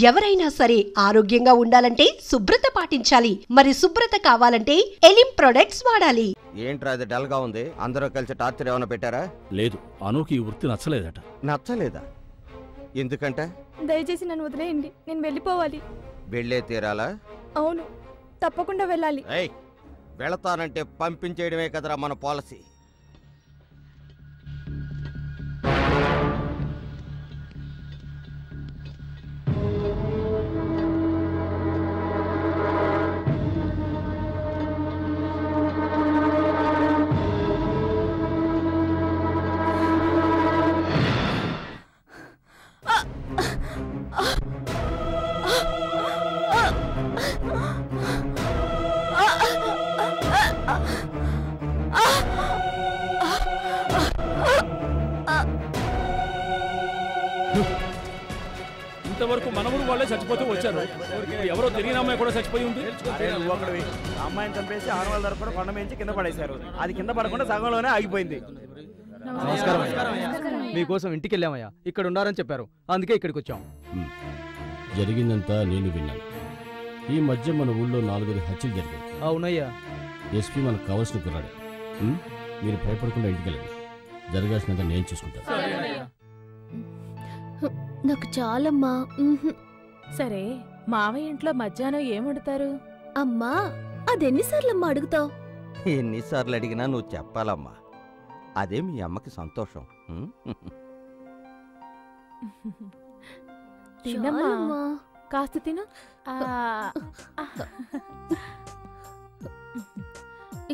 ఎవరైనా సరే ఆరోగ్యంగా ఉండాలంటే శుభ్రత పాటించాలి. మరి శుభ్రత కావాలంటే ఎలిం ప్రొడక్ట్స్ వాడాలి. ఏంట్రా అది డల్ గా ఉంది? అందరూ కలిసి టార్చర్ ఏమైనా పెట్టారా? లేదు, అనుకి ఈ వృత్తి నచ్చలేదట. నచ్చలేదా? ఎందుకంటే? దయచేసి నన్ను వదిలేయండి, నేను వెళ్ళిపోవాలి. వెళ్ళే తీరాలా? అవును, తప్పకుండా వెళ్ళాలి. వెళతానంటే పంపించేయడమే కదరా మన పాలసీ. ఇంతవరకు మనములు వాళ్ళే చచ్చిపోతూ వచ్చారు. ఎవరో తెలియని అమ్మాయి కూడా చచ్చిపోయి ఉంది. అమ్మాయిని చంపేసి 600 రూపాయలు కొండ మించి కింద పడేశారు. అది కింద పడకుండా సగంలోనే ఆగిపోయింది. మీకోసం ఇంటికి వెళ్ళామయ్యా, ఇక్కడ ఉన్నారని చెప్పారు, అందుకే ఇక్కడికి వచ్చాం. జరిగిందంతా నేను విన్నాను. ఈ మధ్య మన ఊళ్ళో 4 హత్యలు జరిగాయి. అవునయ్యా. ఎస్పీ మనకు కావాల్సిన కుర్రాడు. మీరు భయపడకుండా ఇంటికి వెళ్ళండి. జరగాల్సినంత నేను చూసుకుంటాను. నాకు చాలమ్మా. సరే, మావయ్య ఇంట్లో మధ్యాహ్నం ఏం వండుతారు? అమ్మా, అదెన్నిసార్లమ్మా అడుగుతావు? ఎన్నిసార్లు అడిగినా నువ్వు చెప్పాలమ్మా. అదే మీ అమ్మకి సంతోషం. తినమ్మా, కాస్త తిను.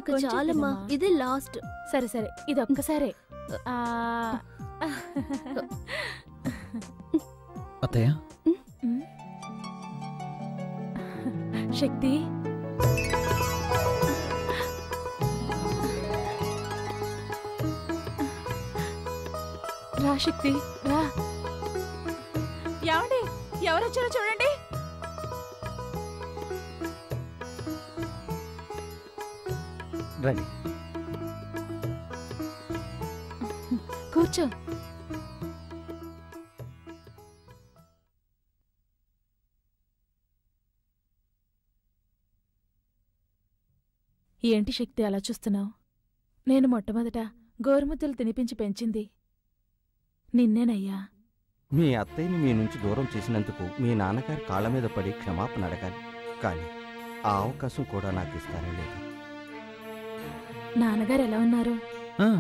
ఇక చాలమ్మా, ఇదే లాస్ట్. సరే సరే, ఇది ఒక్కసారే. అత్తయ్య, శక్తి, రా శక్తి, రా. ఏమండి, ఎవరొచ్చారో చూడండి. రండి, కూర్చో. ఏంటి శక్తి అలా చూస్తున్నావు? నేను మొట్టమొదట గోరుముద్దలు తినిపించి పెంచింది నిన్నేనయ్యా. మీ అత్తయ్యని మీ నుంచి దూరం చేసినందుకు మీ నాన్నగారి కాళ్ళ మీద పడి క్షమాపణ అడగాలి. కానీ ఆ అవకాశం కూడా నాకు ఇస్తారో లేదు. నాన్నగారు ఎలా ఉన్నారు?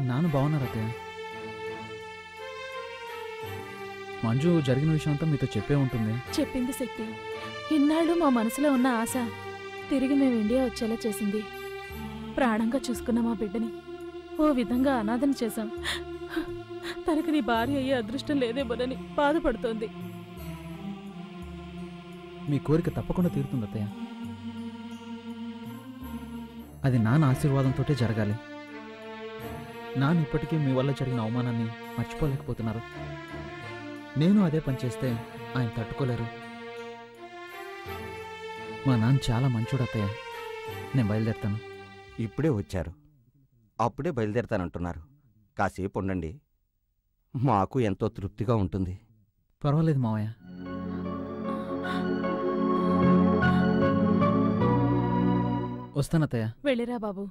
నాన్న బాగున్నారు అత్తయ్య. మంజు జరిగిన విషయం అంతా మీతో చెప్పే ఉంటుంది. చెప్పింది శక్తి. ఇన్నాళ్ళు మా మనసులో ఉన్న ఆశ తిరిగి మేము ఇండియా వచ్చేలా చేసింది. ప్రాణంగా చూసుకున్న మా బిడ్డని ఓ విధంగా అనాథన చేశాం. తనకి నీ భార్య అయ్యే అదృష్టం లేదేమోనని బాధపడుతోంది. మీ కోరిక తప్పకుండా తీరుతుంది అత్తయ్య. అది నాన్న ఆశీర్వాదంతో జరగాలి. నాన్న ఇప్పటికీ మీ వల్ల జరిగిన అవమానాన్ని మర్చిపోలేకపోతున్నారు. నేను అదే పని చేస్తే ఆయన తట్టుకోలేరు. మా నాన్న చాలా మంచోడు అత్తయ్య. నేను బయలుదేరుతాను. ఇప్పుడే వచ్చారు, అప్పుడే బయలుదేరతానంటున్నారు. కాసేపు ఉండండి, మాకు ఎంతో తృప్తిగా ఉంటుంది. పర్వాలేదు మావయ్య. వస్తానత్తయ్య. వెళ్ళిరా బాబు.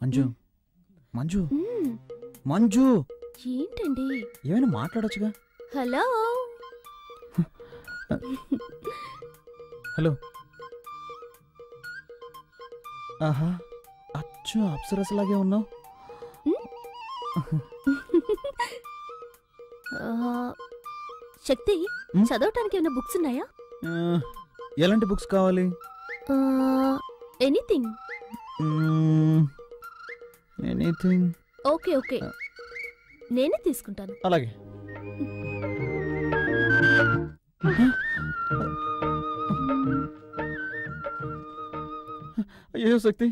మంజు, మంజు, మంజు, ఏంటండి? ఏమైనా మాట్లాడొచ్చుగా. Hello hello. ఆహా, అచ్చు అప్సరసలాగే ఉన్నావు. శక్తి చదవటానికి ఏమైనా బుక్స్ ఉన్నాయా? ఎలాంటి బుక్స్ కావాలి? ఎనీథింగ్. ఎనీథింగ్. ఓకే ఓకే, నేనే తీసుకుంటాను. అలాగే. అయ్యో శక్తి,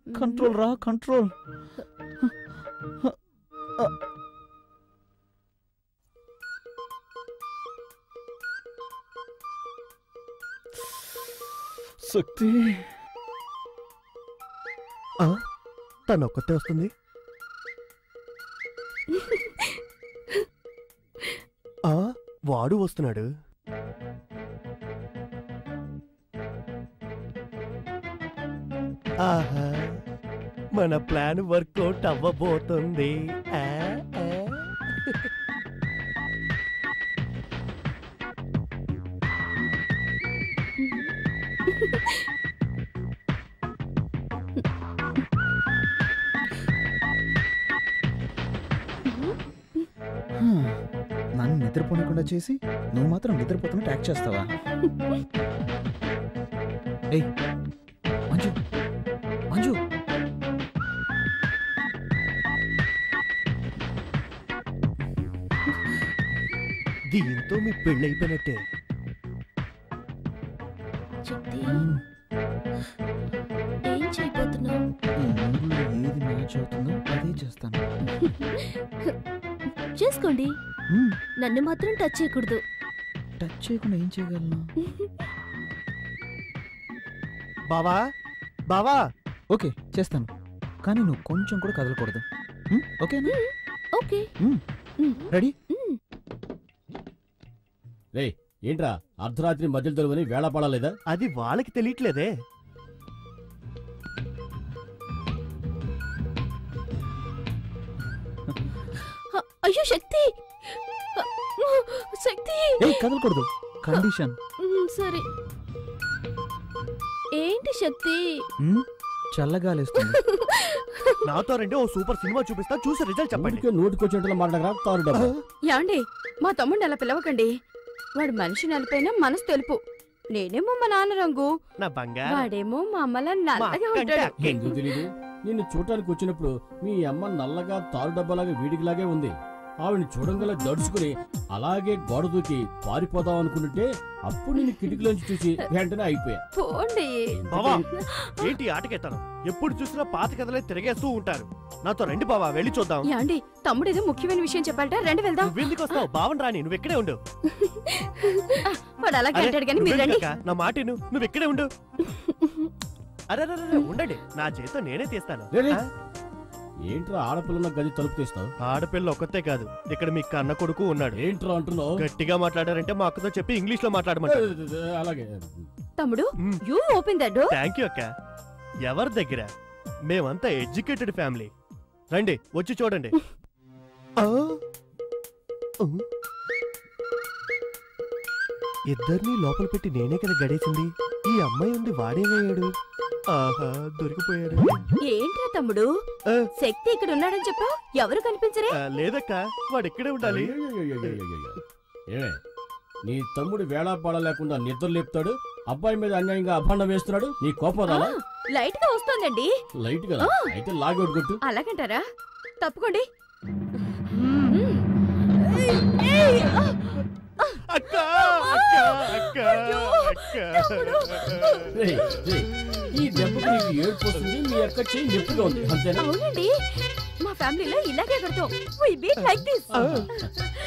కంట్రోల్ రా, కంట్రోల్. శక్తి తను ఒక్కతే వస్తుంది. వాడు వస్తున్నాడు. ఆహా, మన ప్లాన్ వర్కౌట్ అవ్వబోతుంది. నన్ను నిద్రపోనకుండా చేసి నువ్వు మాత్రం నిద్రపోతున్నట్టు యాక్ట్ చేస్తావా? ఏయ్ మంజు, మంజు, దీంతో మీ పెళ్ళైపోయినట్టే. శక్తి, ఏం చేయబోతున్నావు? ఏది మ్యాచ్ అవుతుందో అదే చేస్తాను. చేసుకోండి, నన్ను మాత్రం టచ్ చేయకూడదు. టచ్ చేయకుండా ఏం చేయగలను? బావా, బావా. ఓకే చేస్తాను, కానీ నువ్వు కొంచెం కూడా కదలకూడదు. ఓకేనా? ఓకే. రెడీ? రే ఏంట్రా అర్ధరాత్రి మధ్యలో తరువని వేళ పడలేదా? అది వాళ్ళకి తెలియట్లేదే. అయ్యో శక్తి, శక్తి. ఏయ్ కదలకూడదు, కండిషన్. సరే. ఏంటి శక్తి? చల్లగాలేస్తుంది. నాతో రండి, ఓ సూపర్ సినిమా చూపిస్తా, చూసి రిజల్ట్ చెప్పండి. నోటికొచ్చేట్లా మాట్లాడరా తారు డబ్బా. యాండి, మా తమ్ముడిని అలా పిలవకండి. వాడు మనిషి నలిపైనా మనసు తెలుపు. నేనేమో మా నాన్న రంగు, నా బంగారం. వాడేమో మా అమ్మలా నల్లగా ఉంటాడు. ఎందుకు తెలీదు? నిన్ను చూడటానికి వచ్చినప్పుడు మీ అమ్మ నల్లగా తారు డబ్బాలాగా వీడికిలాగే ఉంది. ఆవిడని చూడంగల దడుచుకుని అలాగే గోడ దూకి పారిపోదాం అనుకుంటుంటే అప్పుడు నేను కిటికీలోంచి చూసి వెంటనే అయిపోయా. బావా, ఏంటి ఆటకెత్తాను? ఎప్పుడు చూసినా పాత కథలే తిరిగేస్తూ ఉంటారు. నాతో రండి బావా, వెళ్ళి చూద్దాం. యాండి, తమ్ముడు ఏదో ముఖ్యమైన విషయం చెప్పాలట, రండి వెళ్దాం. నువ్వెందుకు వస్తావు? బావన్ రాని, నువ్వు ఇక్కడే ఉండు. వాడు అలాగే అంటాడు కానీ మీరు రండి. నా మాట నువ్వు ఇక్కడే ఉండు. అరే ఉండండి, నా చేత నేనే తీస్తాను. ఏంట్రా ఆడపిల్ల గది తలుపు తీస్తావు? ఆడపిల్ల ఒక్కతే కాదు, ఇక్కడ మీ కన్న కొడుకు ఉన్నాడు. ఏంట్రా అంటున్నావు? గట్టిగా మాట్లాడారంటే మా అక్కతో చెప్పి ఇంగ్లీష్ లో మాట్లాడమంటారు. అలాగే తమ్ముడు, you open the door. Thank you అక్క. ఎవరి దగ్గర? మేమంతా ఎడ్యుకేటెడ్ ఫ్యామిలీ. రండి, వచ్చి చూడండి. ఇద్దరిని లోపల పెట్టి నేనే కదా గడేసింది. ఈ అమ్మాయి ఉంది, వాడేమయ్యాడు? ఆహా, దొరికిపోయాడు. ఏంట్రా తమ్ముడు, శక్తి ఇక్కడ ఉన్నాడని చెప్పావు, ఎవరు కనిపించరే? లేదక్క, వాడు ఇక్కడే ఉండాలి. ఏమే, నీ తమ్ముడు వేళాపాడ లేకుండా నిద్ర లేపుతాడు, అబ్బాయి మీద అన్యాయంగా అభాండం వేస్తున్నాడు, నీ కోపం రాలా? లైట్ గా వస్తోందండి. లైట్ కదా, అయితే లాగౌట్ కొట్టు. అలాగంటారా? తప్పుకోండి. అక్క, ఈ దెబ్బకు నీకు ఏడుపు వస్తుంది, మీ అక్క చెయ్యి నొప్పిగా ఉంది, అంతేనా? అవునండి, మా ఫ్యామిలీలో ఇలాగే కొడతాం. We beat like this.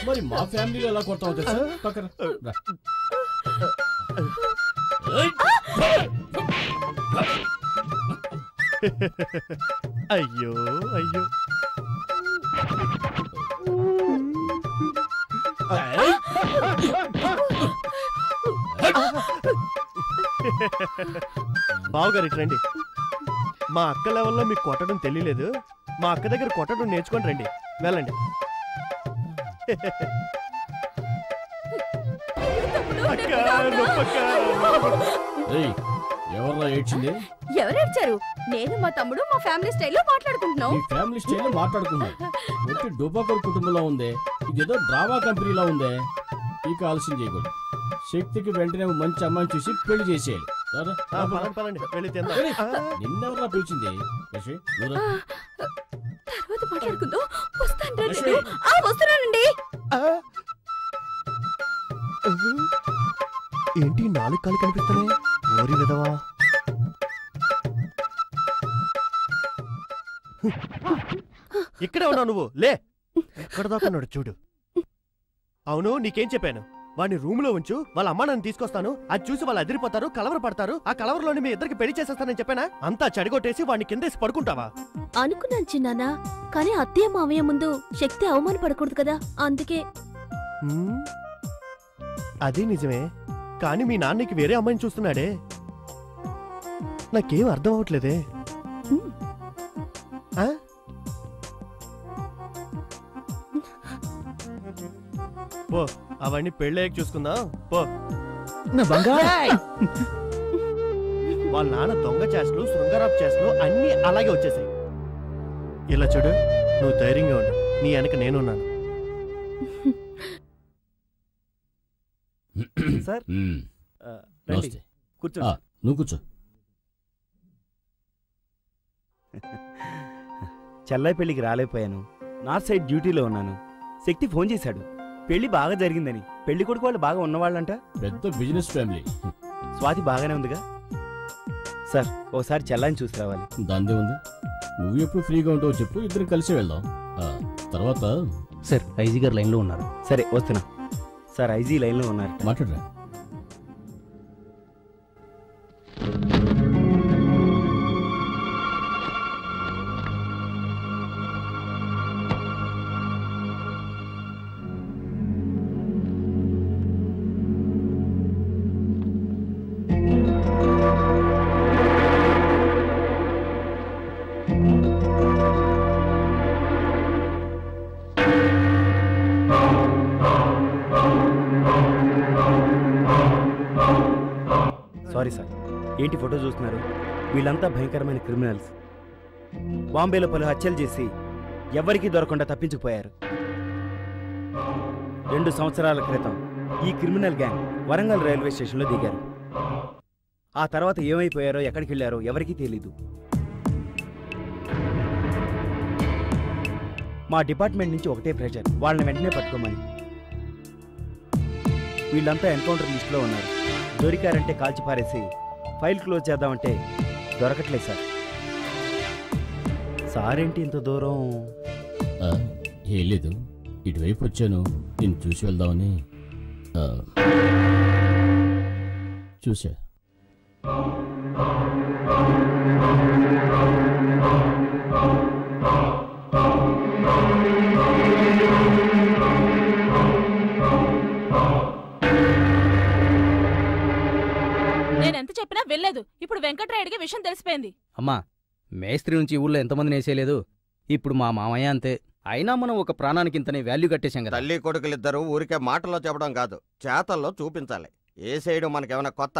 మరి మా ఫ్యామిలీలో ఎలా కొడతావు తెలుసా? పక్కన రా. అయ్యో అయ్యో, బావగారు ఇటు రండి. మా అక్క లెవెల్లో మీకు కొట్టడం తెలియలేదు, మా అక్క దగ్గర కొట్టడం నేర్చుకొని రండి. వెళ్ళండి. ఎవర్రా ఏడ్చింది? ఎవరేడ్చారు? నేను మా తమ్ముడు మా ఫ్యామిలీ స్టైల్లో మాట్లాడుకుంటున్నాం. మీ ఫ్యామిలీ స్టైల్ మాట్లాడుకున్నారు. ఒట్టి డూబాకర్ కుటుంబంలో ఉందే, ఇదేదో డ్రామా కంపెనీలో ఉందే. ఇక ఆలస్యం చేయకూడదు. శక్తికి వెంటనే మంచి అమ్మాయిని చూసి పెళ్లి చేసేయాలి. నిన్నెవరా పిలిచింది? తర్వాత మాట్లాడుకుందాం. వస్తున్నానండి. ఏంటి 4 కాళ్ళు కనిపిస్తున్నాయి? ఓరి విధవా. ఇక్కడే ఉన్నావు నువ్వు. లే, ఎక్కడ దాకున్నాడు చూడు. అవును, నీకేం చెప్పాను? వాడిని రూమ్ లో ఉంచు, వాళ్ళ అమ్మ నన్ను తీసుకొస్తాను, అది చూసి వాళ్ళు అదిరిపోతారు, కలవర పడతారు, ఆ కలవరలోని మీ ఇద్దరికి పెళ్లి చేసేస్తానని చెప్పానా? అంతా చెడగొట్టేసి వాడిని కిందేసి పడుకుంటావా? అనుకున్నాను చిన్నానా, కానీ అత్తయ్య మావయ్య ముందు శక్తి అవమానపడకూడదు కదా, అందుకే. అదే నిజమే, కానీ మీ నాన్నకి వేరే అమ్మాయిని చూస్తున్నాడే. నాకేం అర్థం అవట్లేదే. పో, అవన్నీ పెళ్ళయ్యాక చూసుకుందాం. పో. వాళ్ళ నాన్న దొంగ చేష్టలు, శృంగారపు చేష్టలు అన్నీ అలాగే వచ్చేసాయి. ఇలా చూడు, నువ్వు ధైర్యంగా ఉండు, నీ వెనక నేనున్నాను. సార్ కూర్చో. నువ్వు కూర్చో. చెల్లాయి పెళ్లికి రాలేకపోయాను. నార్త్ సైడ్ డ్యూటీలో ఉన్నాను. శక్తి ఫోన్ చేశాడు, పెళ్లి బాగా జరిగిందని. పెళ్లి కొడుకు వాళ్ళు బాగా ఉన్నవాళ్ళంట. పెద్ద బిజినెస్ ఫ్యామిలీ. స్వాతి బాగానే ఉందిగా సార్? ఓసారి చెల్లాయిని చూసి రావాలి. దాందే ఉంది. నువ్వు ఎప్పుడు ఫ్రీగా ఉంటావో చెప్పు, ఇద్దరు కలిసి వెళ్దాం. తర్వాత సార్, ఐజీ గారు లైన్లో ఉన్నారు. సరే వస్తున్నా. సార్, ఐజీ లైన్లో ఉన్నారు, మాట్లాడరా. Sorry sir. ఏంటి ఫోటో చూస్తున్నారు? వీళ్ళంతా భయంకరమైన క్రిమినల్స్. బాంబేలో పలు హత్యలు చేసి ఎవరికీ దొరకకుండా తప్పించుకుపోయారు. 2 సంవత్సరాల క్రితం ఈ క్రిమినల్ గ్యాంగ్ వరంగల్ రైల్వే స్టేషన్లో దిగారు. ఆ తర్వాత ఏమైపోయారో, ఎక్కడికి వెళ్ళారో ఎవరికీ తెలీదు. మా డిపార్ట్మెంట్ నుంచి ఒకటే ప్రెషర్, వాళ్ళని వెంటనే పట్టుకోమని. వీళ్ళంతా ఎన్కౌంటర్ లిస్టులో ఉన్నారు. దొరికారంటే కాల్చి పారేసి ఫైల్ క్లోజ్ చేద్దామంటే దొరకట్లేదు సార్. సార్ ఏంటి ఇంత దూరం? ఏం లేదు, ఇటువైపు వచ్చాను, నేను చూసి వెళ్దామని. చూసా. నేనెంత చెప్పినా వెళ్ళలేదు. ఇప్పుడు వెంకట్రాయుడికి విషయం తెలిసిపోయింది. అమ్మా, మేస్త్రి నుంచి ఊళ్ళో ఎంతమందిని వేసేయలేదు. ఇప్పుడు మా మామయ్య అంతే. అయినా మనం ఒక ప్రాణానికి ఇంతనే వాల్యూ కట్టేశాం కదా. తల్లి కొడుకులిద్దరూ ఊరికే మాటల్లో చెప్పడం కాదు, చేతల్లో చూపించాలి. ఏ సైడు మనకేమైనా కొత్త?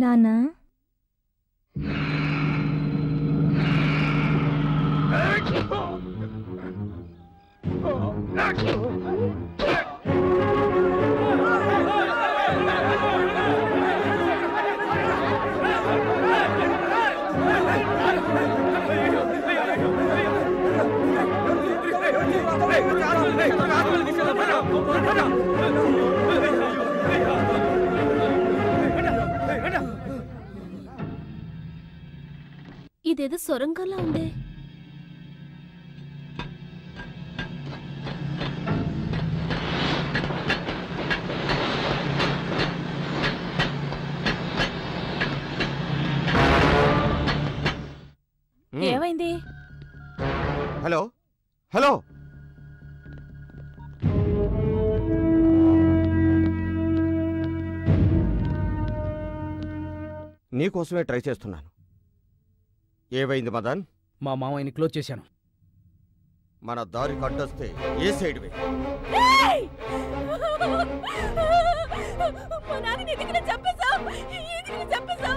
నానా ఇదేదో సొరంగంలా ఉందే. ఏమైంది? హలో హలో, నీకోసమే ట్రై చేస్తున్నాను. ఏమైంది మదన్? మా మామయ్యని క్లోజ్ చేశాను. మన దారి కట్టొస్తే ఏ సైడ్ వే? మా నాన్నని ఎందుకు చంపేశావ్? చెప్పరా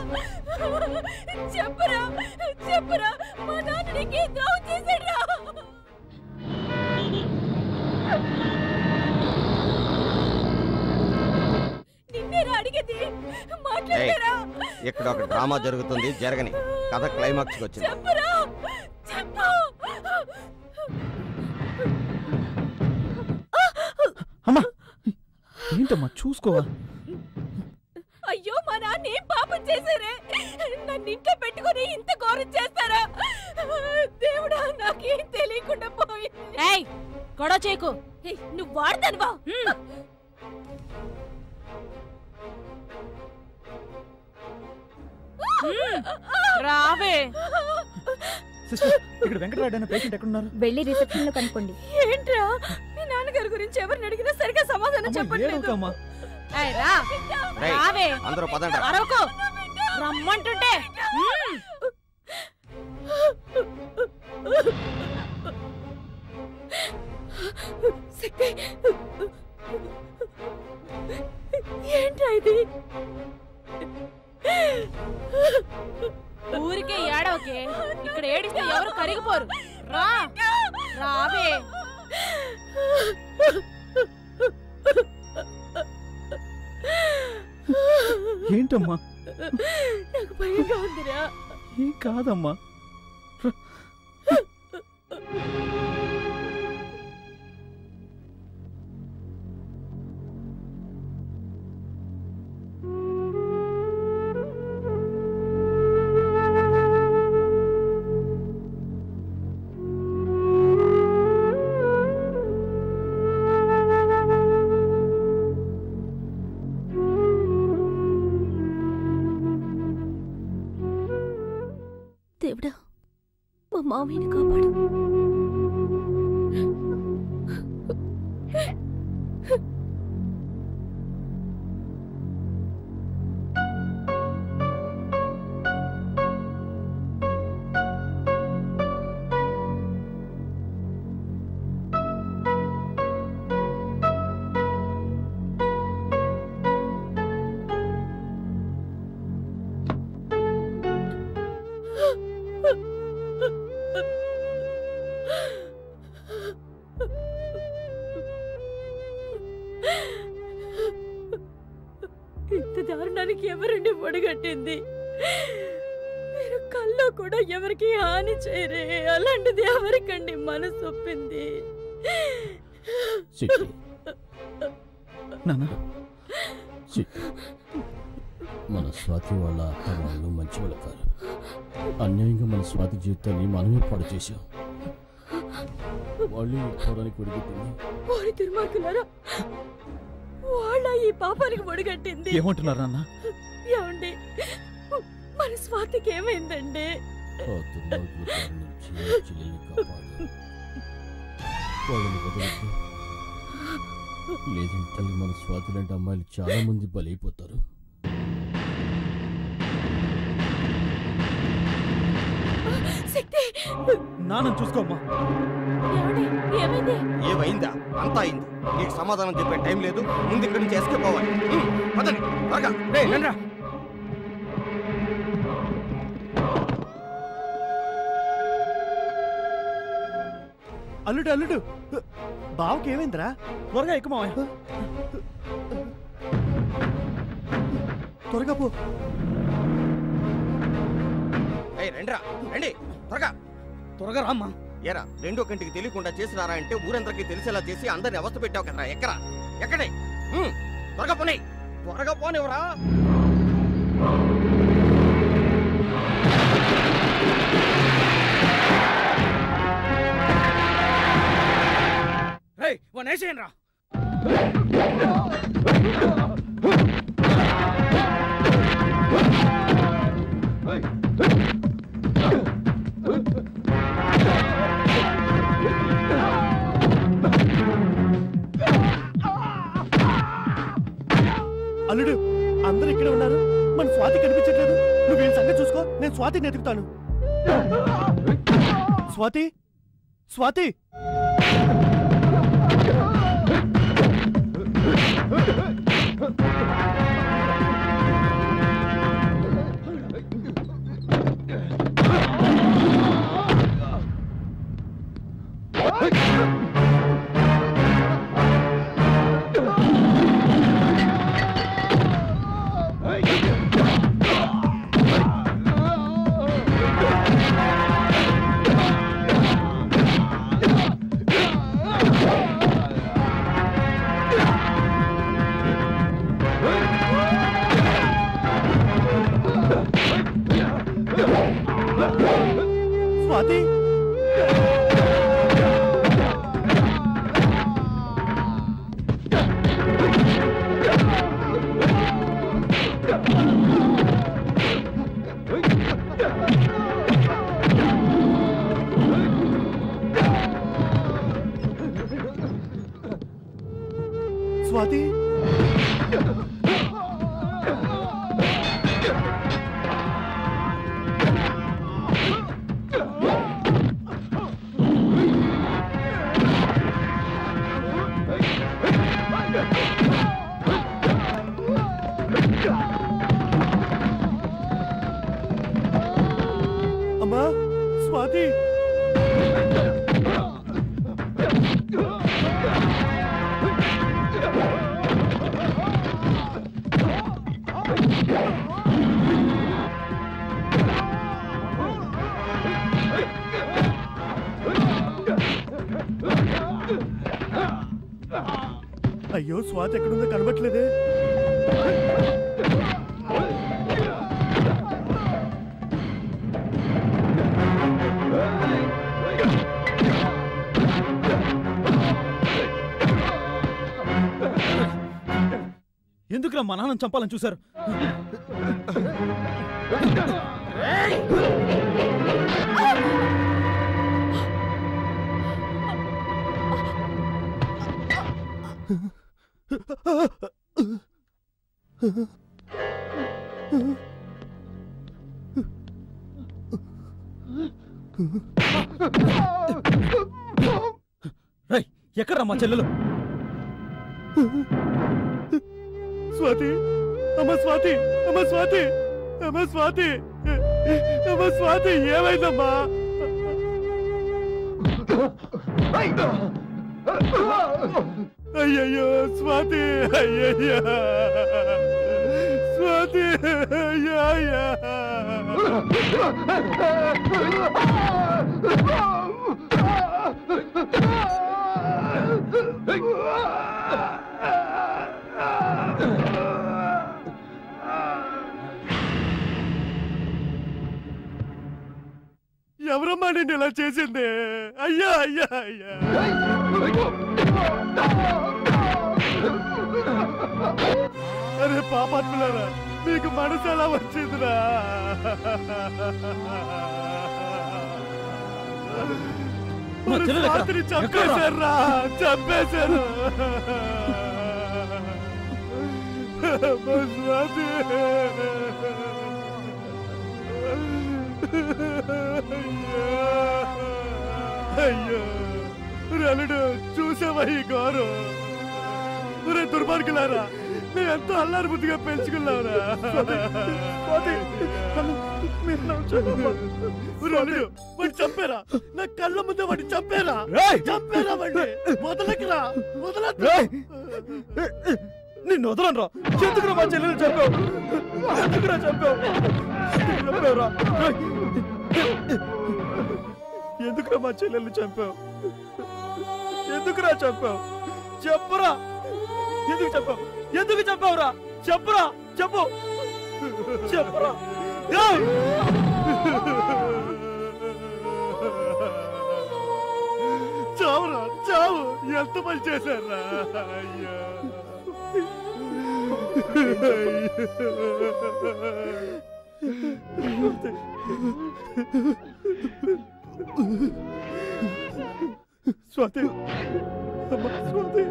చెప్పరా, మా నాన్న నీకే ద్రోహం చేశాడురా. నిన్నేరా అడిగేది, మాట్లాడరా. ఇక్కడ ఒక డ్రామా జరుగుతుంది, జరగని. కథ క్లైమాక్స్కి వచ్చింది. చెప్పరా చెప్పు. అమ్మా ఏంటమ్మా చూసుకోవా? అయ్యో, మా నాన్న ఏం పాపం చేశారే? నన్ను ఇంట్లో పెట్టుకుని ఇంత ఘోరం చేస్తారా? దేవుడా, నాకేం తెలియకుండా పోయింది. గొడవ చేయకు. నువ్వు వాడతానువా? రావే. ఇక్కడ వెంకటరాడు అనే పేషెంట్ ఎక్కడున్నారు? వెళ్ళి రిసెప్షన్ లో కనుక్కోండి. ఏంట్రా, మీ నాన్నగారి గురించి ఎవరిని అడిగినా సరిగా సమాధానం చెప్పట్లేదు. రావే. అందరూ పదండి. అరవకు, రమ్మంటుంటే. ఏంట్రా ఇది? ఊరికే ఏడవకే. ఇక్కడ ఏడిస్తే ఎవరు కరిగిపోరు. రా రావే. ఏంటమ్మా? నాకు భయంగా ఉందిరా. ఏం కాదమ్మా. దేవుడా, మా మామయ్యని కాపాడు. ఇంత దారుణానికి ఎవరండి ఒడిగట్టింది? మీరు కల్లో కూడా ఎవరికి హాని చేయరే, అలాంటిది ఎవరికండి మనసు ఒప్పింది? మన స్వాతి వాళ్ళ అత్త వాళ్ళు మంచి వాళ్ళు కాదు. అన్యాయంగా మన స్వాతి జీవితాన్ని మనమే పాడు చేశాం. వాళ్ళు పోవడానికి ఒడిగట్టింది. వారి దుర్మార్గులారా, వాళ్ళ ఈ పాపానికి ఒడిగట్టింది. ఏమంటున్నారు నాన్న? ఏమండి, మన స్వాతికి ఏమైందండి? ఆ దుర్మార్గుల బారి నుంచి నా చెల్లెల్ని కాపాడు. వాళ్ళని వదలొద్దు. లేదంటే మన స్వాతి లాంటి అమ్మాయిలు చాలా మంది బలైపోతారు. నాన్న చూసుకోమ్మా. ఏమైందా? అంతా అయింది. నీకు సమాధానం చెప్పే టైం లేదు. ముందు ఇక్కడి నుంచి ఎస్కేప్ అవ్వాలి. పదండి త్వరగా. అల్లుడు అల్లుడు బావకి ఏమైందిరా? త్వరగా ఎక్కువ మావయ్య. త్వరగా పో. రండిరా రండి, త్వరగా త్వరగా రామ్మా. ఏరా రెండో కంటికి తెలియకుండా చేసినారా అంటే ఊరందరికీ తెలిసేలా చేసి అందరిని అవస్థ పెట్టావు కదరా. ఎక్కరా ఎక్కడే? త్వరగా పోనీ, త్వరగా పోనివరా. వేసేయండి రా. అల్లుడు అందరూ ఇక్కడే ఉన్నారు, మన స్వాతి కనిపించట్లేదు. నువ్వు వీళ్ళ సంగతి చూసుకో, నేను స్వాతిని ఎదుగుతాను. స్వాతి స్వాతి స్వాతి స్వాతి అమ్మా స్వాతి అయ్యో స్వాతి ఎక్కడుందో కనబట్లేదే. ఎందుకురా మా నాన్నని చంపాలని చూశారు? ఎక్కడ్రా మా చెల్లెలు? స్వాతి అమ్మ స్వాతి అమ్మ స్వాతి అమ్మ స్వాతి అమ్మ స్వాతి ఏమైందమ్మా? అయ్యయ్యో స్వాతి అయ్యయ్యా స్వాతి అయ్యా ఎవరమ్మా నేను ఇలా చేసింది? అయ్యా అయ్యా అయ్యా అరే పాపాత్ములారా, మీకు మనసు ఎలా వచ్చిందిరా? రాత్రి చంపేశారా, చంపేశారు. అయ్యో రలుడు చూసావా ఈ గౌరవం? దుర్మార్గులారా, నేను ఎంతో అల్లారు బుద్ధిగా పెంచుకున్నావురా. వాడు చంపారా? నా కళ్ళ ముందే వాడిని చంపారా? చంపారా వాడిని? వదలకురా, వదలద్దు. నిన్ను వదలనరా. ఎందుకురా మా చెల్లెలు చంపావు? ఎందుకురా చంపావు? చంపావురా. ఎందుకురా మా చెల్లెలు చంపావు? ఎందుకురా చంపావు? చెప్పరా. ఎందుకు చంపావు? ఎందుకు చంపావురా? చెప్పరా, చెప్పు, చెప్పరా. చావురా, చావు. ఎంత పని చేశారా? అయ్యా, స్వాతి, అమ్మా స్వాతి.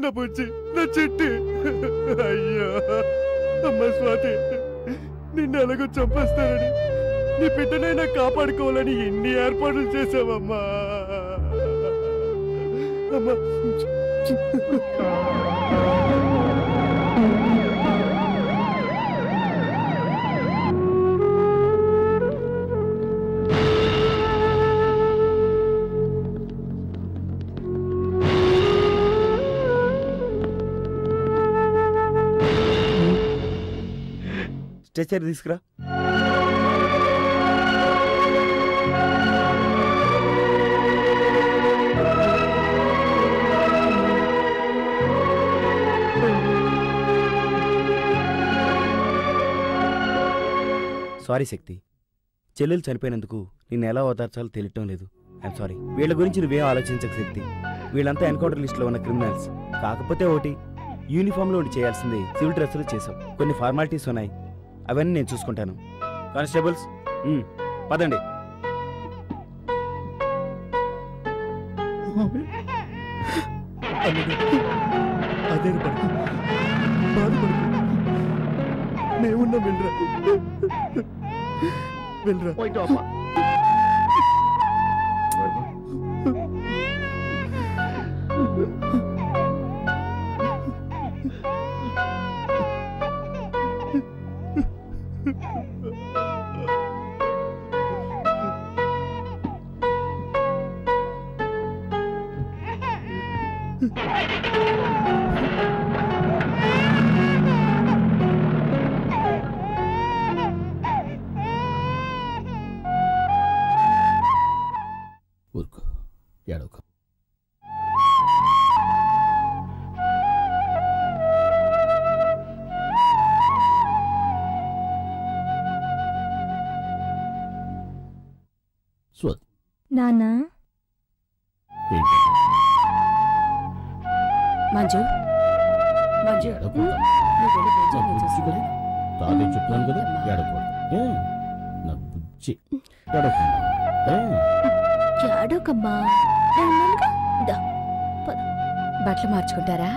నా బుజ్జి, నా చెట్టు. అయ్యో అమ్మ స్వాతి, నిన్ను ఎలాగో చంపేస్తానని నీ బిడ్డనైనా కాపాడుకోవాలని ఎన్ని ఏర్పాట్లు చేసావమ్మా. అమ్మా స్ట్రెచర్ తీసుకురా. సారీ శక్తి, చెల్లెలు చనిపోయినందుకు నిన్ను ఎలా ఓదార్చాలో తెలియటం లేదు. I'm sorry. వీళ్ళ గురించి నువ్వేం ఆలోచించక శక్తి. వీళ్ళంతా ఎన్కౌంటర్ లిస్ట్లో ఉన్న క్రిమినల్స్. కాకపోతే ఒకటి, యూనిఫామ్లో ఉండి చేయాల్సింది సివిల్ డ్రెస్సులు చేసాం. కొన్ని ఫార్మాలిటీస్ ఉన్నాయి, అవన్నీ నేను చూసుకుంటాను. కానిస్టేబుల్స్ పదండి. అదే పడుకు, బాధపడుకు. మేమున్నా వెళ్ళరా, వెళ్ళరా. ఊరుకో, ఏడవకు. నాన్నా, మంజు, మంజు, తాతయ్య చెప్తాను కదా, ఏడకూడదు. నా బుజ్జి ఏడోకమ్మా. బట్టలు మార్చుకుంటారా?